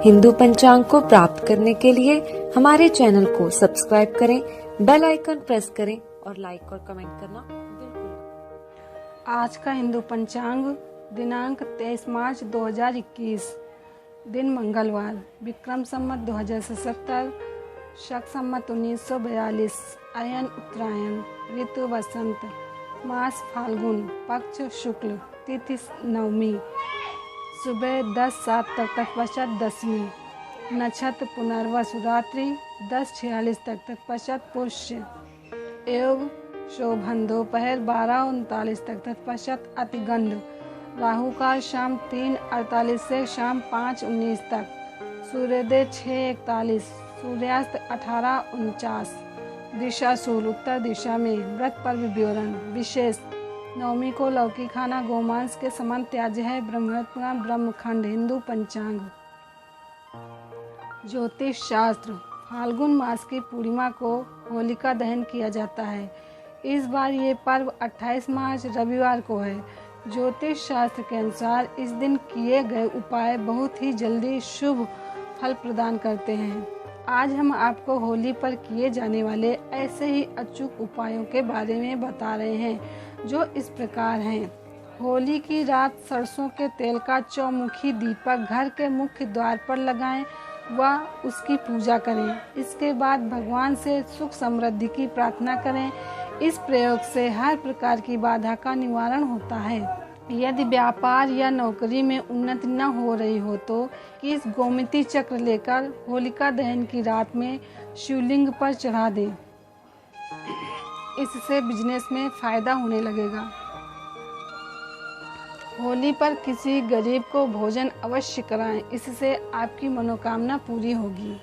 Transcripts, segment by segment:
हिंदू पंचांग को प्राप्त करने के लिए हमारे चैनल को सब्सक्राइब करें, बेल आइकन प्रेस करें और लाइक और कमेंट करना बिल्कुल। आज का हिंदू पंचांग दिनांक 23 मार्च 2021, दिन मंगलवार, विक्रम संवत 2077, शक संवत 1942, अयन उत्तरायण, ऋतु वसंत, मास फाल्गुन, पक्ष शुक्ल, तिथि नवमी, सुबह 10:07 तक तत्पश्चात दशमी, नक्षत्र पुनर्वसु, रात्रि 10:46 तक तत्पश्चात पुष्य, योग शोभन, दोपहर 12:39 तक तत्पश्चात अतिगंध, राहु काल शाम 3:48 से शाम 5:19 तक, सूर्योदय 6:41, सूर्यास्त 18:49, दिशा शूल, उत्तर दिशा में, व्रत पर्व विवरण विशेष। नवमी को लौकी खाना गोमांस के समान त्याज्य है। ब्रह्मपुराण ब्रह्मखंड हिंदू पंचांग। ज्योतिष शास्त्र, फाल्गुन मास की पूर्णिमा को होलिका दहन किया जाता है। इस बार ये पर्व 28 मार्च रविवार को है। ज्योतिष शास्त्र के अनुसार इस दिन किए गए उपाय बहुत ही जल्दी शुभ फल प्रदान करते हैं। आज हम आपको होली पर किए जाने वाले ऐसे ही अचूक उपायों के बारे में बता रहे हैं, जो इस प्रकार हैं। होली की रात सरसों के तेल का चौमुखी दीपक घर के मुख्य द्वार पर लगाएं व उसकी पूजा करें। इसके बाद भगवान से सुख समृद्धि की प्रार्थना करें। इस प्रयोग से हर प्रकार की बाधा का निवारण होता है। यदि व्यापार या नौकरी में उन्नति न हो रही हो तो इस गोमती चक्र लेकर होलिका दहन की रात में शिवलिंग पर चढ़ा दें। इससे बिजनेस में फायदा होने लगेगा। होली पर किसी गरीब को भोजन अवश्य कराएं, इससे आपकी मनोकामना पूरी होगी।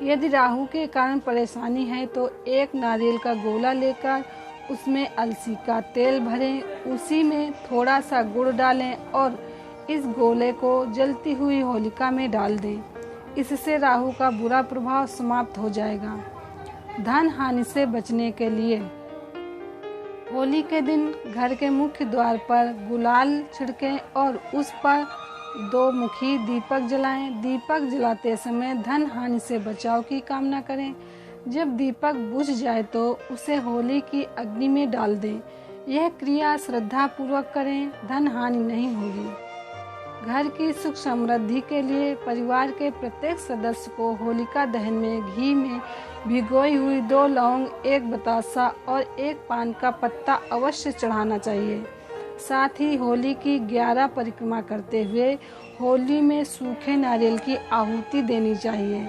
यदि राहु के कारण परेशानी है तो एक नारियल का गोला लेकर उसमें अलसी का तेल भरें, उसी में थोड़ा सा गुड़ डालें और इस गोले को जलती हुई होलिका में डाल दें। इससे राहु का बुरा प्रभाव समाप्त हो जाएगा। धन हानि से बचने के लिए होली के दिन घर के मुख्य द्वार पर गुलाल छिड़कें और उस पर 2 मुखी दीपक जलाएं। दीपक जलाते समय धन हानि से बचाव की कामना करें। जब दीपक बुझ जाए तो उसे होली की अग्नि में डाल दें। यह क्रिया श्रद्धा पूर्वक करें, धन हानि नहीं होगी। घर की सुख समृद्धि के लिए परिवार के प्रत्येक सदस्य को होलिका दहन में घी में भिगोई हुई 2 लौंग, 1 बतासा और 1 पान का पत्ता अवश्य चढ़ाना चाहिए। साथ ही होली की 11 परिक्रमा करते हुए होली में सूखे नारियल की आहुति देनी चाहिए।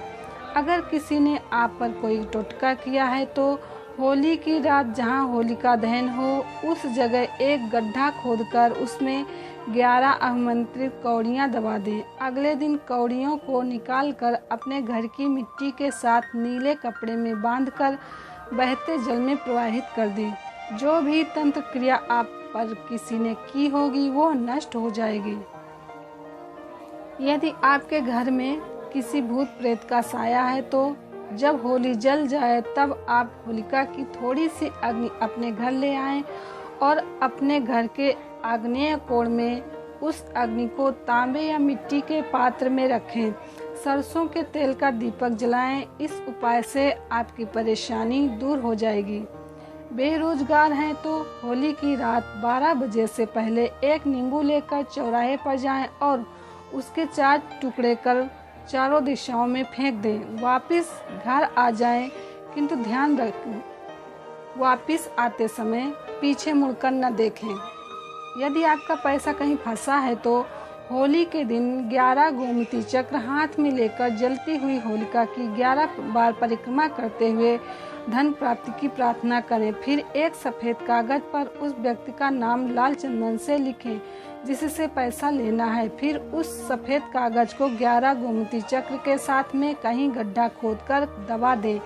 अगर किसी ने आप पर कोई टोटका किया है तो होली की रात जहां होलिका दहन हो उस जगह एक गड्ढा खोदकर उसमें 11 आमंत्रित कौड़ियां दबा दें। अगले दिन कौड़ियों को निकालकर अपने घर की मिट्टी के साथ नीले कपड़े में बांधकर बहते जल में प्रवाहित कर दें। जो भी तंत्र क्रिया आप पर किसी ने की होगी वो नष्ट हो जाएगी। यदि आपके घर में किसी भूत प्रेत का साया है तो जब होली जल जाए तब आप होलिका की थोड़ी सी अग्नि अपने घर ले आएं और अपने घर के आग्नेय कोण में उस अग्नि को तांबे या मिट्टी के पात्र में रखें। सरसों के तेल का दीपक जलाएं। इस उपाय से आपकी परेशानी दूर हो जाएगी। बेरोजगार हैं तो होली की रात 12 बजे से पहले एक नींबू लेकर चौराहे पर जाएं और उसके 4 टुकड़े कर चारों दिशाओं में फेंक दें। वापस घर आ जाएं, किंतु ध्यान रखें वापस आते समय पीछे मुड़कर न देखें। यदि आपका पैसा कहीं फंसा है तो होली के दिन 11 गोमती चक्र हाथ में लेकर जलती हुई होलिका की 11 बार परिक्रमा करते हुए धन प्राप्ति की प्रार्थना करें। फिर एक सफेद कागज पर उस व्यक्ति का नाम लाल चंदन से लिखें जिससे पैसा लेना है। फिर उस सफेद कागज को 11 गोमती चक्र के साथ में कहीं गड्ढा खोदकर दबा दें।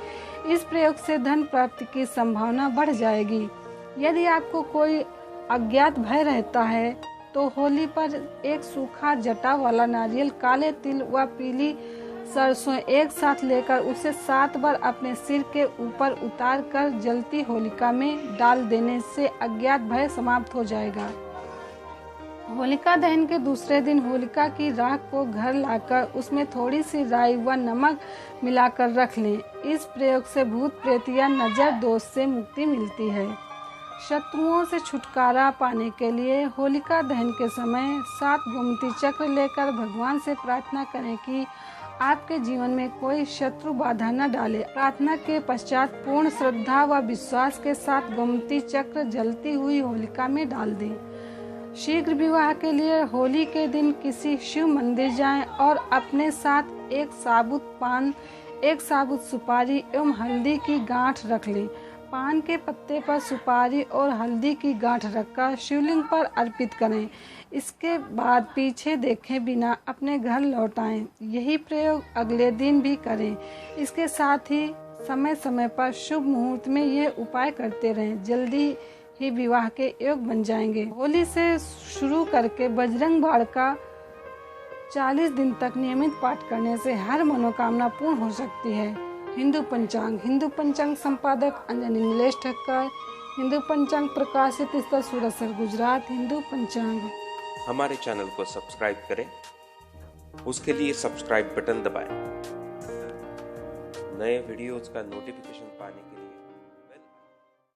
इस प्रयोग से धन प्राप्ति की संभावना बढ़ जाएगी। यदि आपको कोई अज्ञात भय रहता है तो होली पर एक सूखा जटा वाला नारियल, काले तिल व पीली सरसों एक साथ लेकर उसे 7 बार अपने सिर के ऊपर उतार कर जलती होलिका में डाल देने से अज्ञात भय समाप्त हो जाएगा। होलिका दहन के दूसरे दिन होलिका की राख को घर लाकर उसमें थोड़ी सी राई व नमक मिलाकर रख लें। इस प्रयोग से भूत प्रेत या नजर दोष से मुक्ति मिलती है। शत्रुओं से छुटकारा पाने के लिए होलिका दहन के समय 7 गोमती चक्र लेकर भगवान से प्रार्थना करें कि आपके जीवन में कोई शत्रु बाधा न डाले। प्रार्थना के पश्चात पूर्ण श्रद्धा व विश्वास के साथ गोमती चक्र जलती हुई होलिका में डाल दें। शीघ्र विवाह के लिए होली के दिन किसी शिव मंदिर जाएं और अपने साथ एक साबुत पान, एक साबुत सुपारी एवं हल्दी की गांठ रख लें। पान के पत्ते पर सुपारी और हल्दी की गांठ रखकर शिवलिंग पर अर्पित करें। इसके बाद पीछे देखे बिना अपने घर लौट आएं। यही प्रयोग अगले दिन भी करें। इसके साथ ही समय समय पर शुभ मुहूर्त में ये उपाय करते रहें। जल्दी ही विवाह के योग बन जाएंगे। होली से शुरू करके बजरंग बाण का 40 दिन तक नियमित पाठ करने से हर मनोकामना पूर्ण हो सकती है। हिंदू पंचांग संपादक अंजनी नीलेश ठक्कर। हिंदू पंचांग प्रकाशित स्थल सूरतसर गुजरात। हिंदू पंचांग। हमारे चैनल को सब्सक्राइब करें, उसके लिए सब्सक्राइब बटन दबाएं। नए वीडियोस का नोटिफिकेशन पाने के